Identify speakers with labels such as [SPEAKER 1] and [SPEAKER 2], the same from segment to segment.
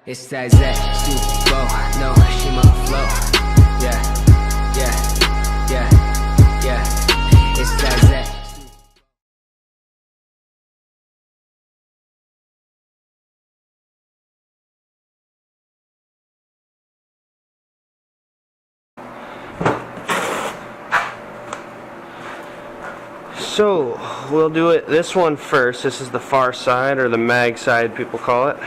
[SPEAKER 1] It's that super flow, no Shima flow. Yeah, yeah, yeah, yeah. It's that Z.
[SPEAKER 2] So we'll do it this one first. This is the far side, or the mag side people call it.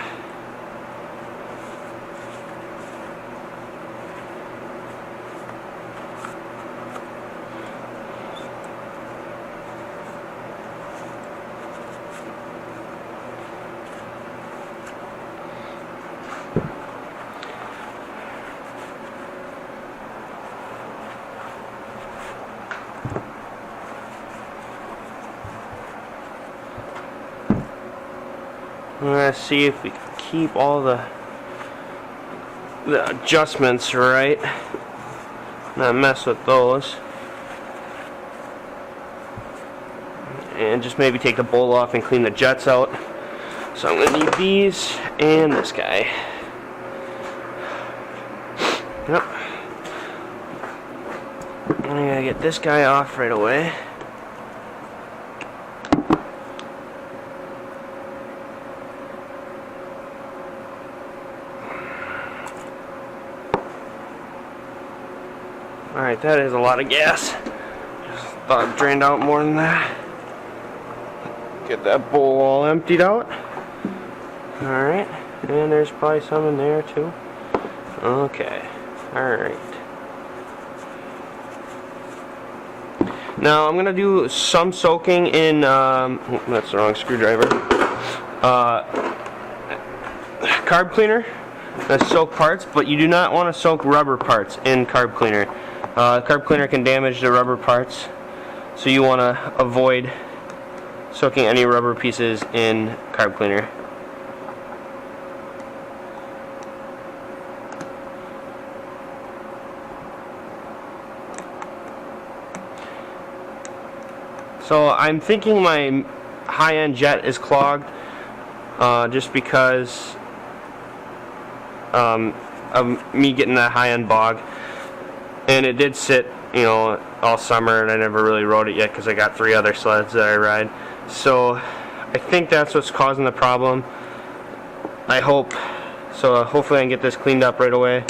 [SPEAKER 2] Let's see if we can keep all the adjustments right, not mess with those, and just maybe take the bowl off and clean the jets out. So I'm going to need these and this guy. Yep. I'm going to get this guy off right away. Alright, that is a lot of gas. Just thought it drained out more than that. Get that bowl all emptied out. Alright, and there's probably some in there too. Okay, alright. Now I'm going to do some soaking in, that's the wrong screwdriver. Carb cleaner. That's soak parts, but you do not want to soak rubber parts in carb cleaner. Carb cleaner can damage the rubber parts, so you want to avoid soaking any rubber pieces in carb cleaner. So I'm thinking my high-end jet is clogged, just because of me getting that high-end bog. And it did sit, you know, all summer, and I never really rode it yet because I got 3 other sleds that I ride. So I think that's what's causing the problem. I hope. So hopefully I can get this cleaned up right away,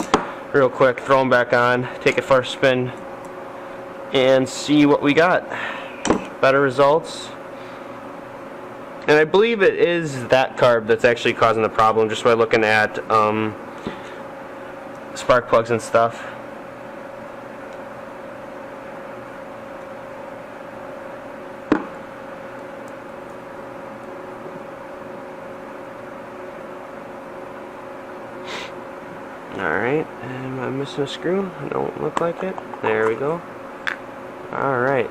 [SPEAKER 2] real quick, throw them back on, take it for a spin, and see what we got. Better results. And I believe it is that carb that's actually causing the problem, just by looking at spark plugs and stuff. Alright, am I missing a screw? Don't look like it. There we go. Alright.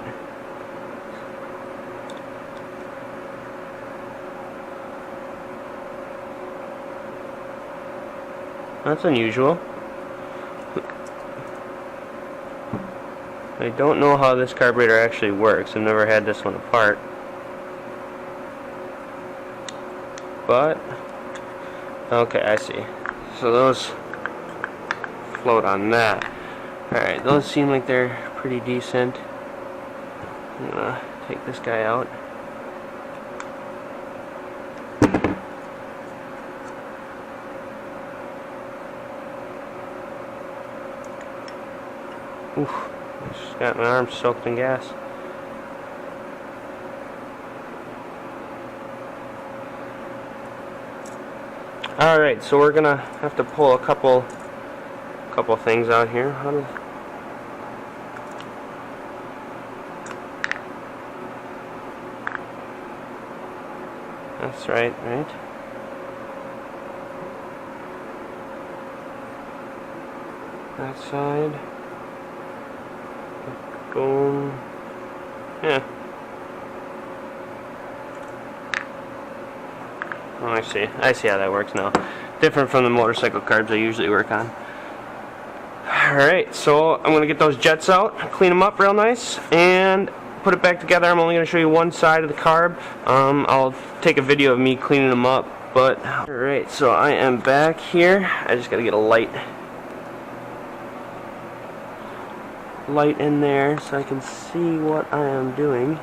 [SPEAKER 2] That's unusual. I don't know how this carburetor actually works. I've never had this one apart. But, okay, I see. So those float on that. Alright, those seem like they're pretty decent. I'm gonna take this guy out. Oof, I just got my arms soaked in gas. Alright, so we're gonna have to pull a couple things out here. That's right? That side. Boom. Yeah. Oh, I see. I see how that works now. Different from the motorcycle carbs I usually work on. Alright, so I'm going to get those jets out, clean them up real nice, and put it back together. I'm only going to show you one side of the carb. I'll take a video of me cleaning them up But alright, so I am back here. I just gotta get a light in there so I can see what I am doing.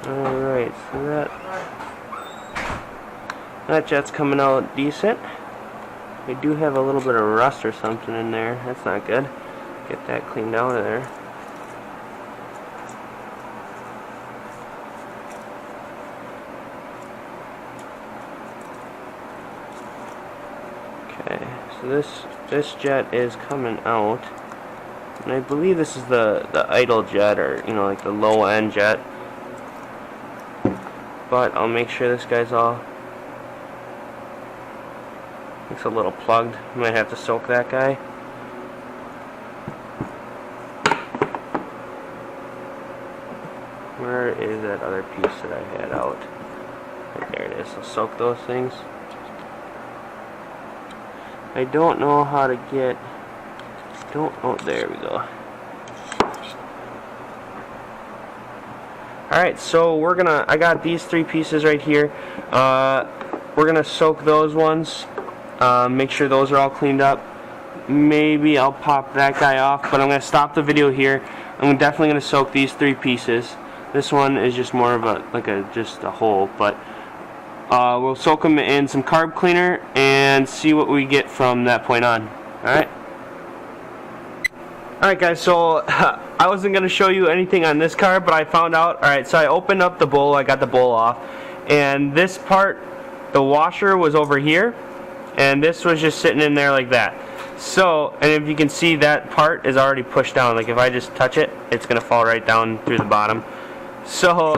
[SPEAKER 2] Alright, so that jet's coming out decent. We do have a little bit of rust or something in there. That's not good. Get that cleaned out of there. Okay, so this jet is coming out, and I believe this is the idle jet, or like the low end jet. But I'll make sure this guy's all. Looks a little plugged. Might have to soak that guy. Where is that other piece that I had out? Right there it is. I'll soak those things. I don't know how to get. Oh, there we go. Alright, so I got these 3 pieces right here. We're gonna soak those ones. Make sure those are all cleaned up. Maybe I'll pop that guy off, but I'm gonna stop the video here. I'm definitely gonna soak these 3 pieces. This one is just more of just a hole, but we'll soak them in some carb cleaner and see what we get from that point on. Alright? Alright guys, so I wasn't going to show you anything on this carb, but I found out. Alright, so I opened up the bowl, I got the bowl off, and this part, the washer was over here, and this was just sitting in there like that. So, and if you can see, that part is already pushed down. Like if I just touch it, it's going to fall right down through the bottom. So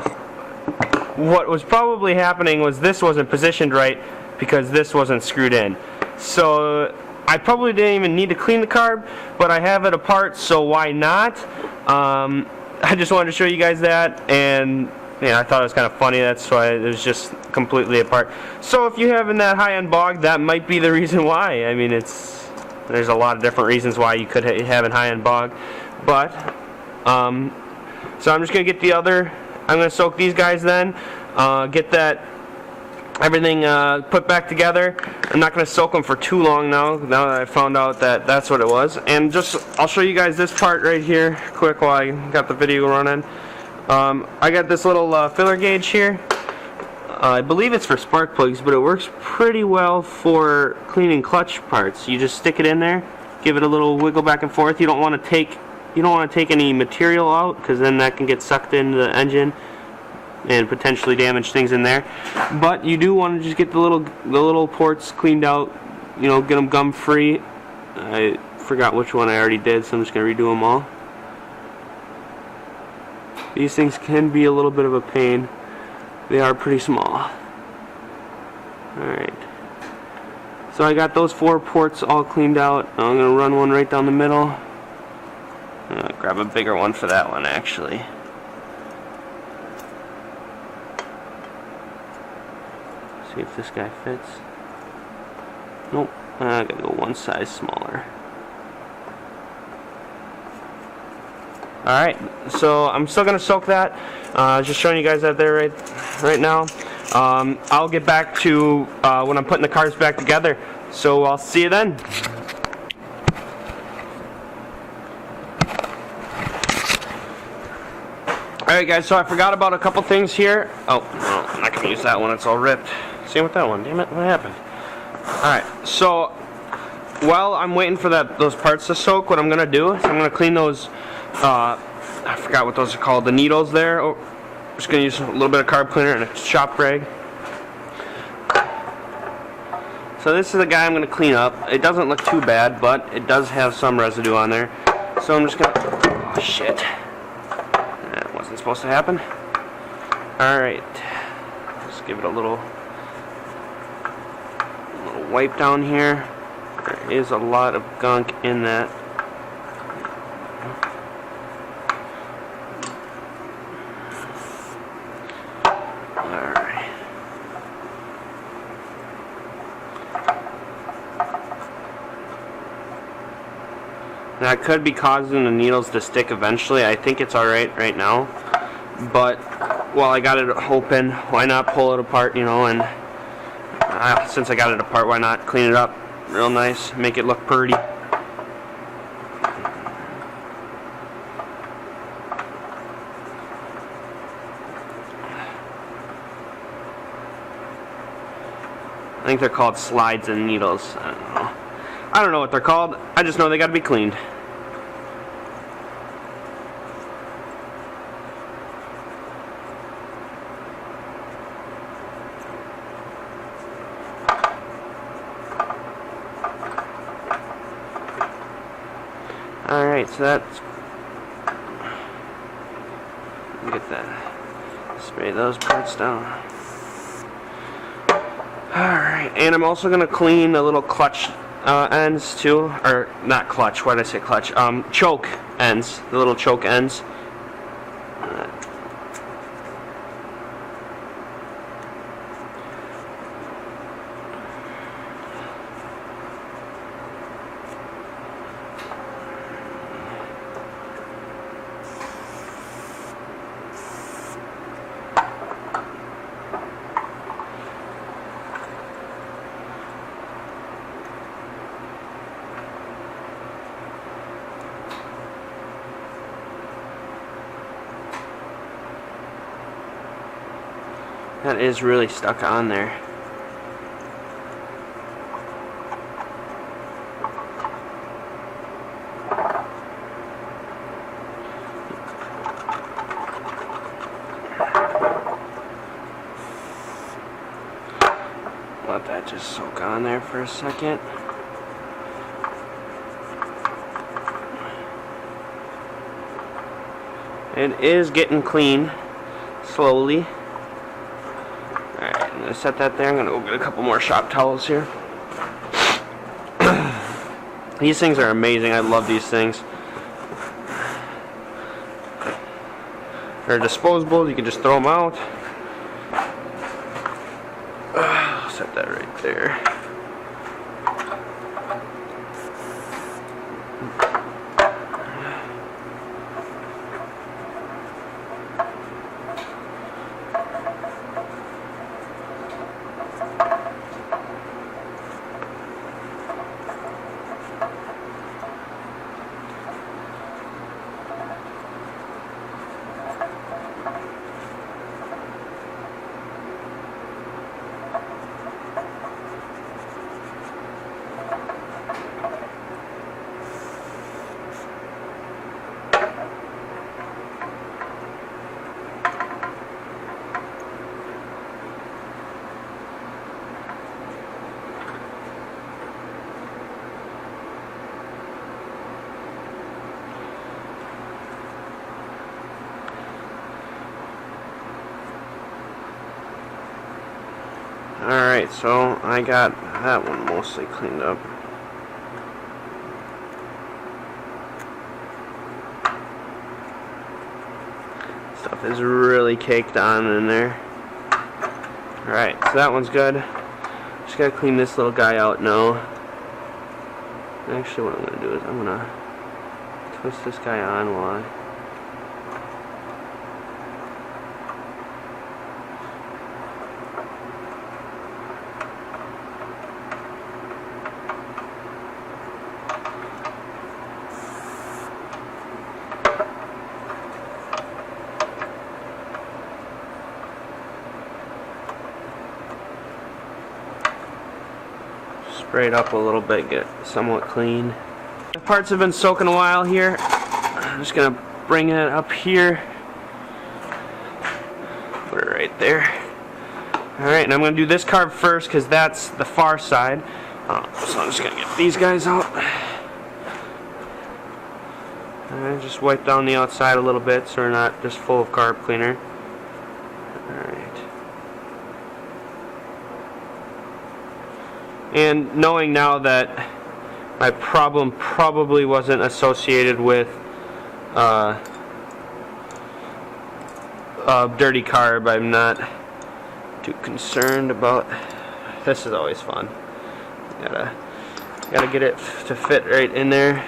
[SPEAKER 2] what was probably happening was this wasn't positioned right because this wasn't screwed in. So I probably didn't even need to clean the carb, but I have it apart, so why not? I just wanted to show you guys that, and I thought it was kind of funny. That's why it was just completely apart. So if you're having that high-end bog, that might be the reason why. I mean, there's a lot of different reasons why you could have a high-end bog, but so I'm just gonna get I'm gonna soak these guys then, get that everything put back together. I'm not going to soak them for too long now that I found out that that's what it was. And I'll show you guys this part right here quick while I got the video running. I got this little filler gauge here. I believe it's for spark plugs, but it works pretty well for cleaning clutch parts. You just stick it in there, give it a little wiggle back and forth. You don't want to take any material out, because then that can get sucked into the engine and potentially damage things in there. But you do want to just get the little ports cleaned out, get them gum free. I forgot which one I already did, so I'm just going to redo them all. These things can be a little bit of a pain. They are pretty small. Alright. So I got those 4 ports all cleaned out. I'm going to run one right down the middle. I'm going to grab a bigger one for that one, actually. See if this guy fits. Nope. I gotta go one size smaller. Alright, so I'm still gonna soak that. Just showing you guys that there right now. I'll get back to when I'm putting the carbs back together. So I'll see you then. Alright guys, so I forgot about a couple things here. Oh, no, I'm not gonna use that one, it's all ripped. Same with that one, damn it, what happened? Alright, so while I'm waiting for those parts to soak, what I'm gonna do is I'm gonna clean those, I forgot what those are called, the needles there. Oh, I'm just gonna use a little bit of carb cleaner and a shop rag. So this is the guy I'm gonna clean up. It doesn't look too bad, but it does have some residue on there. So I'm just gonna, oh shit. That wasn't supposed to happen. Alright, just give it a little wipe down here. There is a lot of gunk in that. Alright. That could be causing the needles to stick eventually. I think it's alright right now. But while I got it open, why not pull it apart, you know, and since I got it apart, why not clean it up real nice, make it look pretty. I think they're called slides and needles. I don't know. I don't know what they're called. I just know they got to be cleaned. Alright, so that's... Get that. Spray those parts down. Alright, and I'm also going to clean the little clutch ends too. Or, not clutch, why did I say clutch? Choke ends. The little choke ends. That is really stuck on there. Let that just soak on there for a second. It is getting clean slowly. I'm going to set that there. I'm going to go get a couple more shop towels here. These things are amazing. I love these things. They're disposable. You can just throw them out. Set that right there. Alright, so I got that one mostly cleaned up. Stuff is really caked on in there. Alright, so that one's good. Just gotta clean this little guy out now. Actually, what I'm gonna do is I'm gonna twist this guy on while I... Spray it up a little bit, get it somewhat clean. The parts have been soaking a while here. I'm just gonna bring it up here. Put it right there. Alright, and I'm gonna do this carb first because that's the far side. So I'm just gonna get these guys out. And just wipe down the outside a little bit so we're not just full of carb cleaner. Alright. And knowing now that my problem probably wasn't associated with dirty carb, I'm not too concerned about. This is always fun. Gotta get it to fit right in there.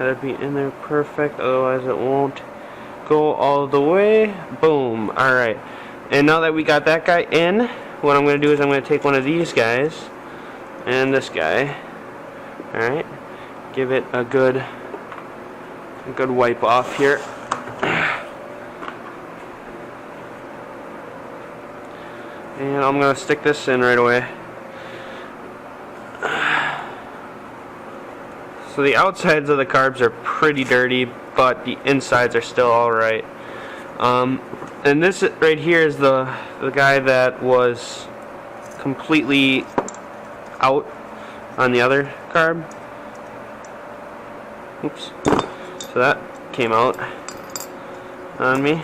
[SPEAKER 2] Gotta be in there perfect, otherwise it won't go all the way. Boom. Alright. And now that we got that guy in, what I'm going to do is I'm going to take one of these guys and this guy. Alright. Give it a good wipe off here. And I'm going to stick this in right away. So the outsides of the carbs are pretty dirty, but the insides are still alright. And this right here is the guy that was completely out on the other carb. Oops. So that came out on me.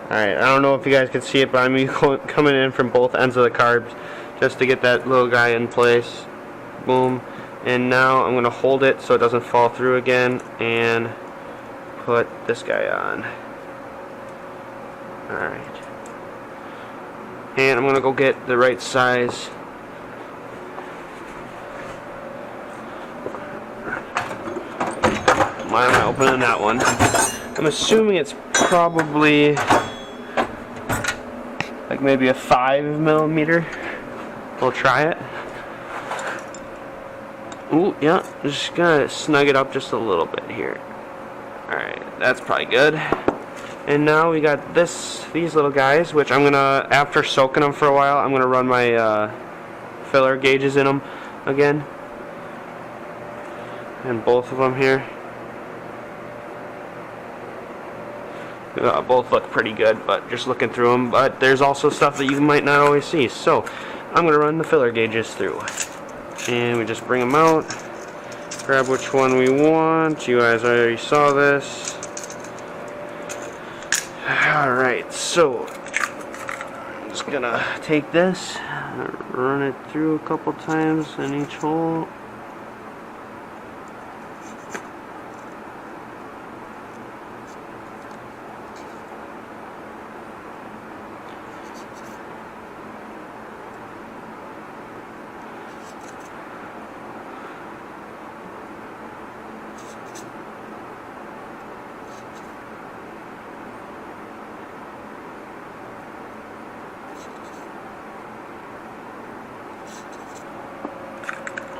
[SPEAKER 2] Alright, I don't know if you guys can see it, but I'm coming in from both ends of the carbs just to get that little guy in place. Boom. And now I'm going to hold it so it doesn't fall through again and put this guy on. Alright. And I'm going to go get the right size. Why am I opening that one? I'm assuming it's probably like maybe a 5mm. We'll try it. Ooh, yeah, just gonna snug it up just a little bit here. Alright, that's probably good. And now we got these little guys, which I'm gonna, after soaking them for a while, I'm gonna run my filler gauges in them again. And both of them here. Both look pretty good, but just looking through them. But there's also stuff that you might not always see. So I'm going to run the filler gauges through. And we just bring them out. Grab which one we want. You guys already saw this. Alright, so I'm just going to take this, run it through a couple times in each hole.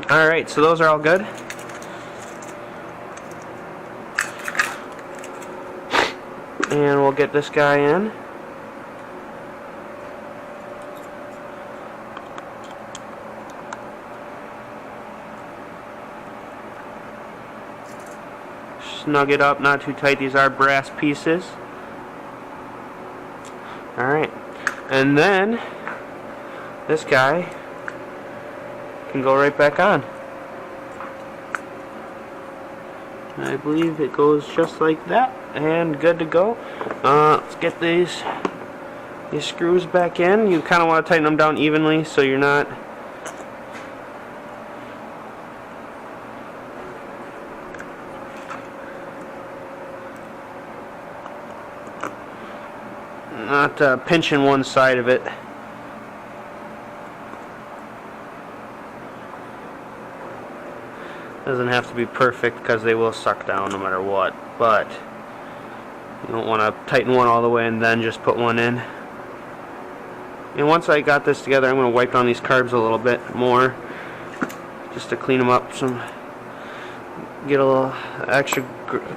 [SPEAKER 2] Alright, so those are all good. And we'll get this guy in. Snug it up, not too tight. These are brass pieces. Alright. And then this guy can go right back on. I believe it goes just like that, and good to go. Let's get these screws back in. You kind of want to tighten them down evenly so you're not pinching one side of it. Doesn't have to be perfect because they will suck down no matter what, but you don't want to tighten one all the way and then just put one in. And once I got this together, I'm going to wipe down these carbs a little bit more just to clean them up, get a little extra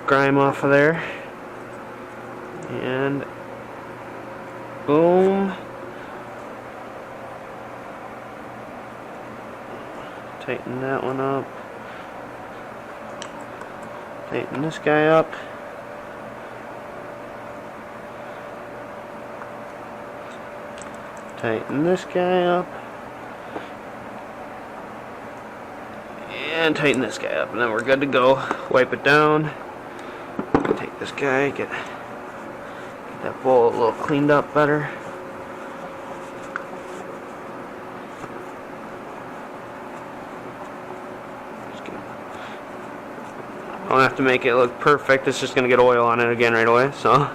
[SPEAKER 2] grime off of there. And boom. Tighten that one up. Tighten this guy up. Tighten this guy up. And tighten this guy up. And then we're good to go. Wipe it down. Take this guy, get that bowl a little cleaned up better. I don't have to make it look perfect. It's just going to get oil on it again right away. So,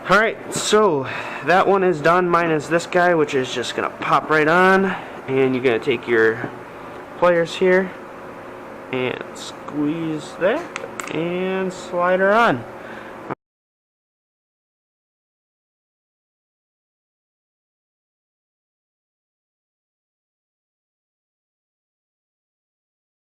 [SPEAKER 2] alright, so that one is done, minus this guy, which is just going to pop right on. And you're going to take your pliers here and squeeze that and slide her on.